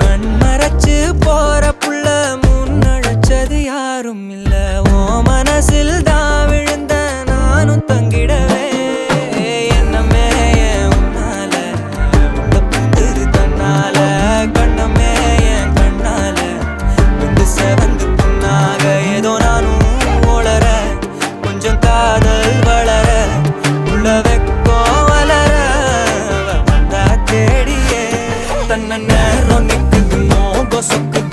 கண்மறைச்சு போற புள்ள முன்னழைச்சது யாரும் இல்ல. ஓ மனசில் தான் விழுந்த நானும் தங்கிடவே என்னமே உன்னால உள்ள புந்துரு தன்னால கண்ணமே என் கண்ணால வந்து செவந்து புண்ணாக ஏதோ நானும் ஓளற கொஞ்சம் காதல் வளர உள்ள வெக்கோ வளர வந்தா தேடியே தன்ன நேரம் நிக்குது மோகம் சொக்குது